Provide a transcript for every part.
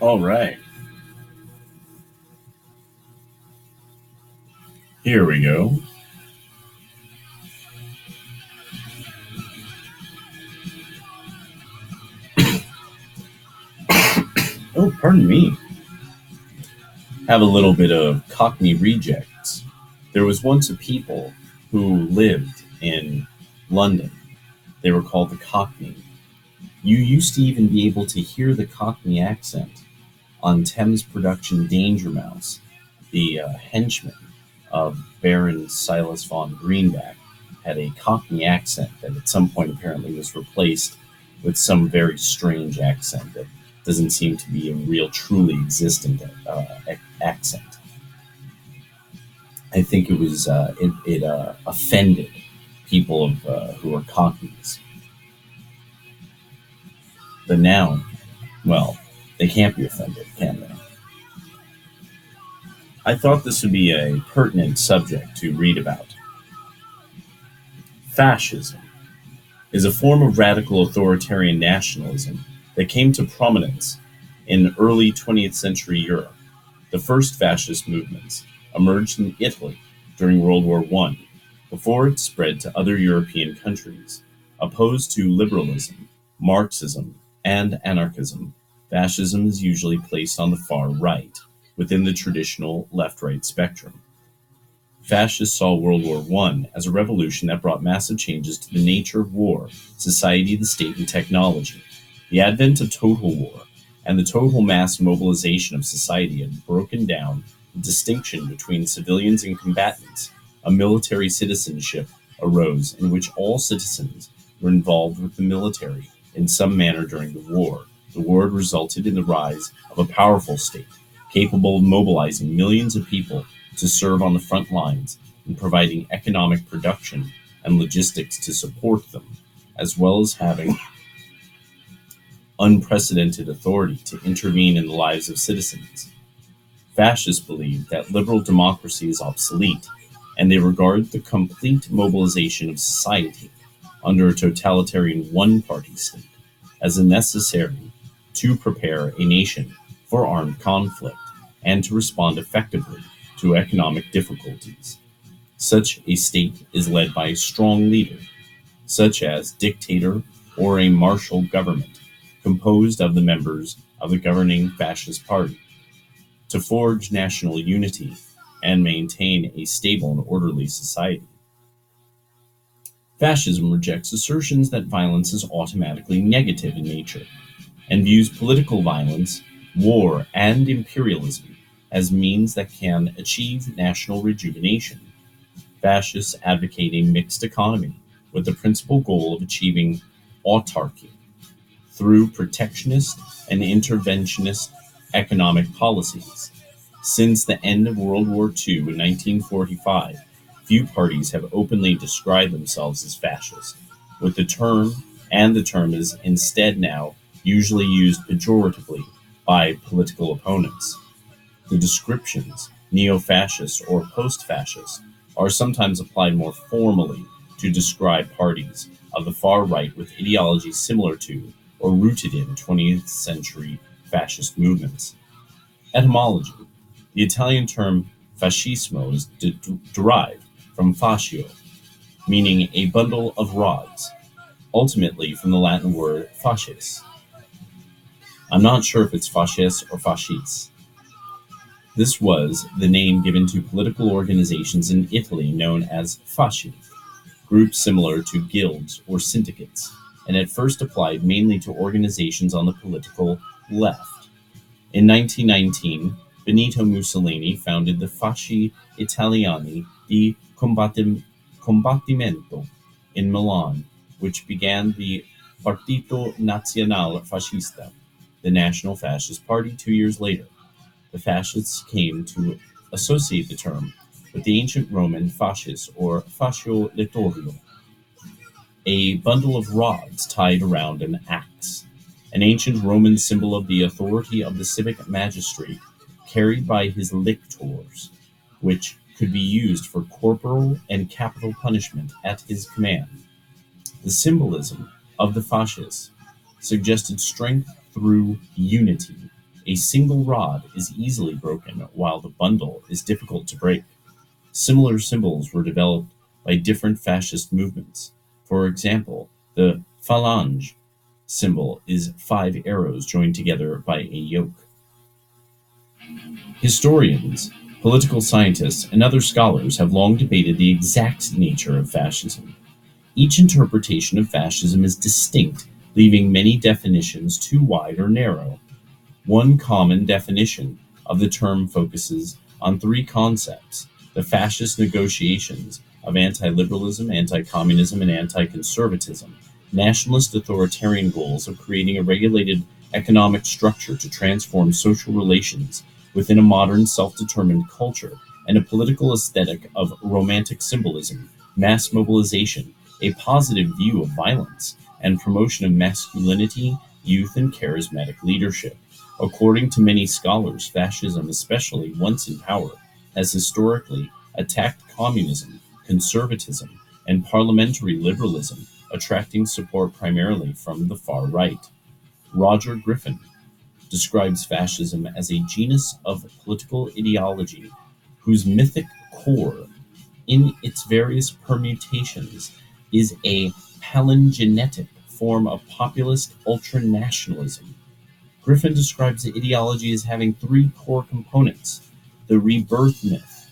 All right, here we go. Oh, pardon me. Have a little bit of Cockney rejects. There was once a people who lived in London. They were called the Cockney. You used to even be able to hear the Cockney accent on Thames production Danger Mouse, the henchman of Baron Silas von Greenback, had a Cockney accent that at some point apparently was replaced with some very strange accent that doesn't seem to be a real, truly existent accent. I think it offended people who are Cockneys. But now, well, they can't be offended, can they? I thought this would be a pertinent subject to read about. Fascism is a form of radical authoritarian nationalism that came to prominence in early 20th century Europe. The first fascist movements emerged in Italy during World War I, before it spread to other European countries. Opposed to liberalism, Marxism, and anarchism, fascism is usually placed on the far right, within the traditional left-right spectrum. Fascists saw World War I as a revolution that brought massive changes to the nature of war, society, the state, and technology. The advent of total war and the total mass mobilization of society had broken down the distinction between civilians and combatants. A military citizenship arose in which all citizens were involved with the military in some manner during the war. The war resulted in the rise of a powerful state, capable of mobilizing millions of people to serve on the front lines and providing economic production and logistics to support them, as well as having unprecedented authority to intervene in the lives of citizens. Fascists believe that liberal democracy is obsolete, and they regard the complete mobilization of society under a totalitarian one-party state as a necessary to prepare a nation for armed conflict and to respond effectively to economic difficulties. Such a state is led by a strong leader, such as dictator or a martial government, composed of the members of the governing fascist party, to forge national unity and maintain a stable and orderly society. Fascism rejects assertions that violence is automatically negative in nature and views political violence, war, and imperialism as means that can achieve national rejuvenation. Fascists advocate a mixed economy with the principal goal of achieving autarky through protectionist and interventionist economic policies. Since the end of World War II in 1945, few parties have openly described themselves as fascist, with the term is instead now usually used pejoratively by political opponents. The descriptions, neo-fascist or post-fascist, are sometimes applied more formally to describe parties of the far right with ideologies similar to or rooted in 20th century fascist movements. Etymology: the Italian term fascismo is derived from fascio, meaning a bundle of rods, ultimately from the Latin word fasces. I'm not sure if it's fasces or fascis. This was the name given to political organizations in Italy known as fasci, groups similar to guilds or syndicates, and at first applied mainly to organizations on the political left. In 1919, Benito Mussolini founded the Fasci Italiani di Combattimento in Milan, which began the Partito Nazionale Fascista, the National Fascist Party, 2 years later. The fascists came to associate the term with the ancient Roman fasces or fascio littorio, a bundle of rods tied around an axe, an ancient Roman symbol of the authority of the civic magistrate carried by his lictors, which could be used for corporal and capital punishment at his command. The symbolism of the fasces suggested strength through unity, A single rod is easily broken, while the bundle is difficult to break. Similar symbols were developed by different fascist movements. For example, the phalange symbol is 5 arrows joined together by a yoke. Historians, political scientists, and other scholars have long debated the exact nature of fascism. Each interpretation of fascism is distinct, leaving many definitions too wide or narrow. One common definition of the term focuses on 3 concepts: the fascist negotiations of anti-liberalism, anti-communism, and anti-conservatism, nationalist authoritarian goals of creating a regulated economic structure to transform social relations within a modern self-determined culture, and a political aesthetic of romantic symbolism, mass mobilization, a positive view of violence, and promotion of masculinity, youth, and charismatic leadership. According to many scholars, fascism, especially once in power, has historically attacked communism, conservatism, and parliamentary liberalism, attracting support primarily from the far right. Roger Griffin describes fascism as a genus of political ideology whose mythic core, in its various permutations, is a palingenetic form of populist ultranationalism. Griffin describes the ideology as having 3 core components: the rebirth myth,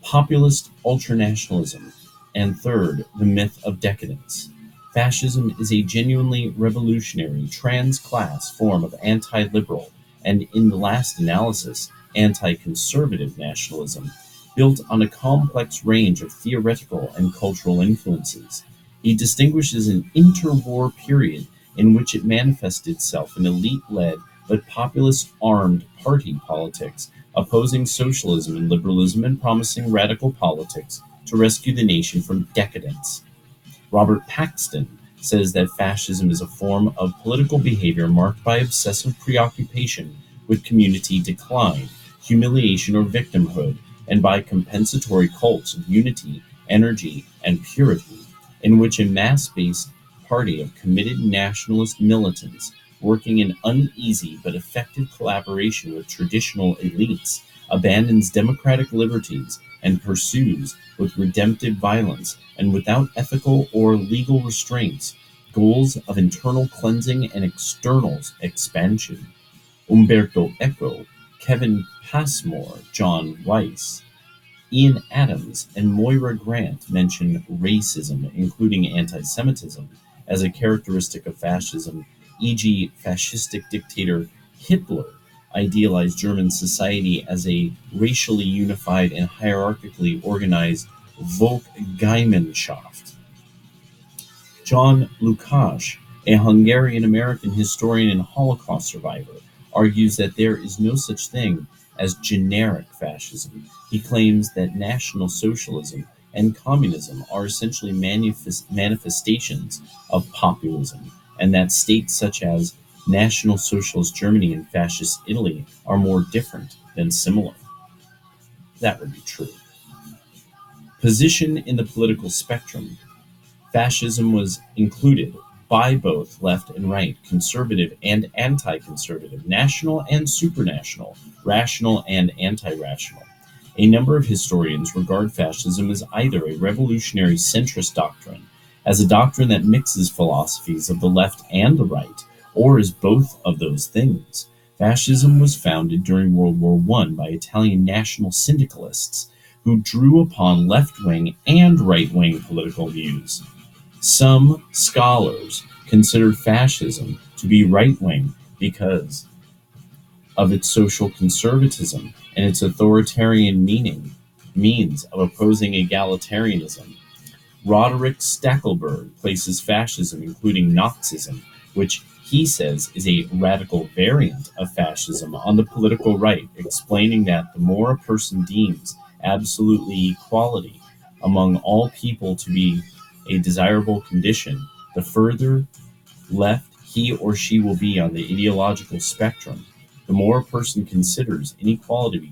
populist ultranationalism, and third, the myth of decadence. Fascism is a genuinely revolutionary trans-class form of anti-liberal and, in the last analysis, anti-conservative nationalism, built on a complex range of theoretical and cultural influences. He distinguishes an interwar period in which it manifested itself in elite-led but populist armed party politics, opposing socialism and liberalism and promising radical politics to rescue the nation from decadence. Robert Paxton says that fascism is a form of political behavior marked by obsessive preoccupation with community decline, humiliation, or victimhood, and by compensatory cults of unity, energy, and purity, in which a mass-based party of committed nationalist militants working in uneasy but effective collaboration with traditional elites abandons democratic liberties and pursues, with redemptive violence and without ethical or legal restraints, goals of internal cleansing and external expansion. Umberto Eco, Kevin Passmore, John Weiss, Ian Adams, and Moira Grant mention racism, including anti-Semitism, as a characteristic of fascism, e.g., fascistic dictator Hitler idealized German society as a racially unified and hierarchically organized Volksgemeinschaft. John Lukács, a Hungarian-American historian and Holocaust survivor, argues that there is no such thing as generic fascism. He claims that National Socialism and communism are essentially manifestations of populism, and that states such as National Socialist Germany and Fascist Italy are more different than similar. That would be true. Position in the political spectrum. Fascism was included by both left and right, conservative and anti-conservative, national and supranational, rational and anti-rational. A number of historians regard fascism as either a revolutionary centrist doctrine, as a doctrine that mixes philosophies of the left and the right, or as both of those things. Fascism was founded during World War I by Italian national syndicalists who drew upon left-wing and right-wing political views. Some scholars consider fascism to be right-wing because of its social conservatism and its authoritarian means of opposing egalitarianism. Roderick Stackelberg places fascism, including Nazism, which he says is a radical variant of fascism, on the political right, explaining that the more a person deems absolutely equality among all people to be a desirable condition, the further left he or she will be on the ideological spectrum. The more a person considers inequality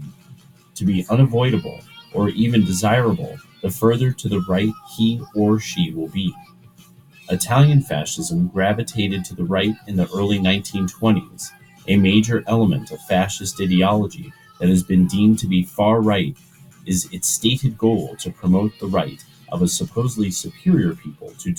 to be unavoidable or even desirable, the further to the right he or she will be. Italian fascism gravitated to the right in the early 1920s. A major element of fascist ideology that has been deemed to be far right is its stated goal to promote the right of a supposedly superior people to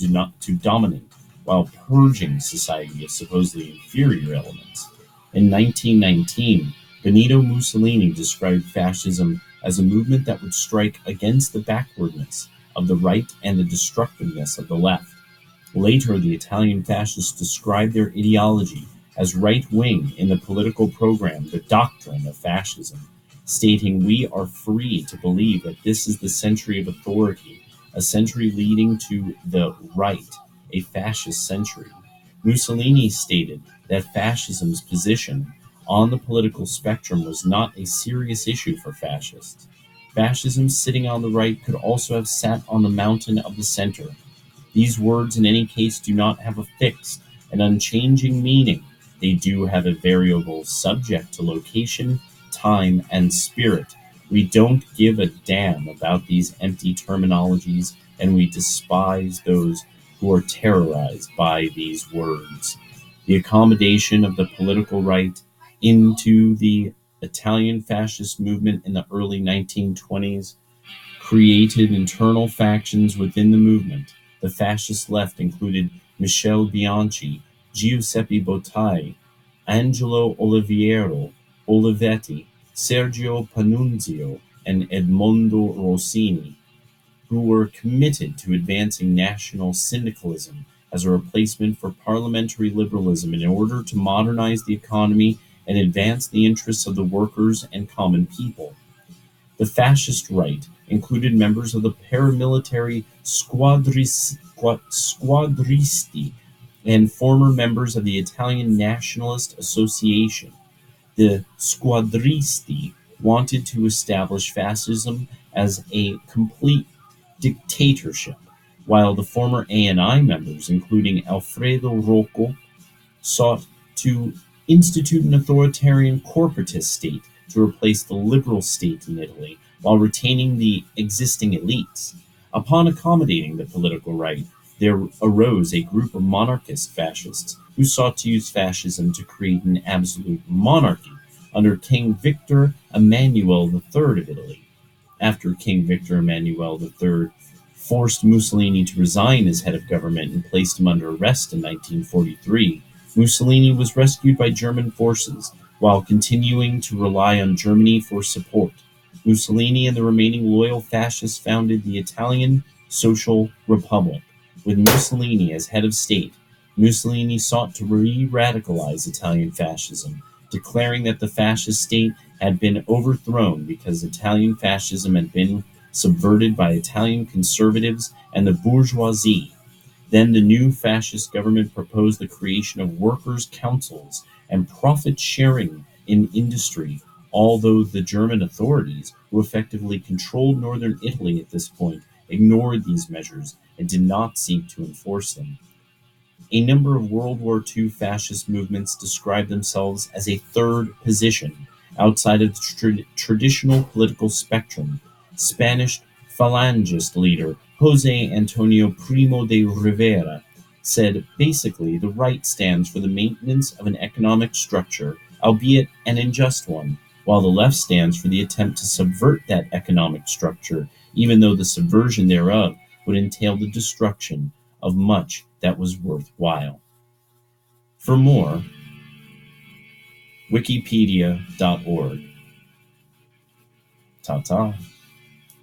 dominate while purging society of supposedly inferior elements. In 1919, Benito Mussolini described fascism as a movement that would strike against the backwardness of the right and the destructiveness of the left. Later, the Italian fascists described their ideology as right-wing in the political program, The Doctrine of Fascism, stating, "We are free to believe that this is the century of authority, a century leading to the right, a fascist century." Mussolini stated that fascism's position on the political spectrum was not a serious issue for fascists. Fascism sitting on the right could also have sat on the mountain of the center. These words, in any case, do not have a fixed and unchanging meaning. They do have a variable subject to location, time, and spirit. We don't give a damn about these empty terminologies, and we despise those who are terrorized by these words. The accommodation of the political right into the Italian fascist movement in the early 1920s created internal factions within the movement. The fascist left included Michele Bianchi, Giuseppe Bottai, Angelo Olivetti, Sergio Panunzio, and Edmondo Rossini, who were committed to advancing national syndicalism as a replacement for parliamentary liberalism in order to modernize the economy and advance the interests of the workers and common people. The fascist right included members of the paramilitary squadristi and former members of the Italian Nationalist Association. The squadristi wanted to establish fascism as a complete dictatorship, while the former ANI members, including Alfredo Rocco, sought to institute an authoritarian corporatist state to replace the liberal state in Italy while retaining the existing elites. Upon accommodating the political right, there arose a group of monarchist fascists who sought to use fascism to create an absolute monarchy under King Victor Emmanuel III of Italy. After King Victor Emmanuel III forced Mussolini to resign as head of government and placed him under arrest in 1943, Mussolini was rescued by German forces while continuing to rely on Germany for support. Mussolini and the remaining loyal fascists founded the Italian Social Republic. With Mussolini as head of state, Mussolini sought to re-radicalize Italian fascism, declaring that the fascist state had been overthrown because Italian fascism had been subverted by Italian conservatives and the bourgeoisie. Then the new fascist government proposed the creation of workers' councils and profit sharing in industry, although the German authorities, who effectively controlled northern Italy at this point, ignored these measures and did not seek to enforce them. A number of World War II fascist movements described themselves as a third position outside of the traditional political spectrum. Spanish Falangist leader Jose Antonio Primo de Rivera said basically the right stands for the maintenance of an economic structure, albeit an unjust one, while the left stands for the attempt to subvert that economic structure, even though the subversion thereof would entail the destruction of much that was worthwhile. For more, wikipedia.org. Ta ta.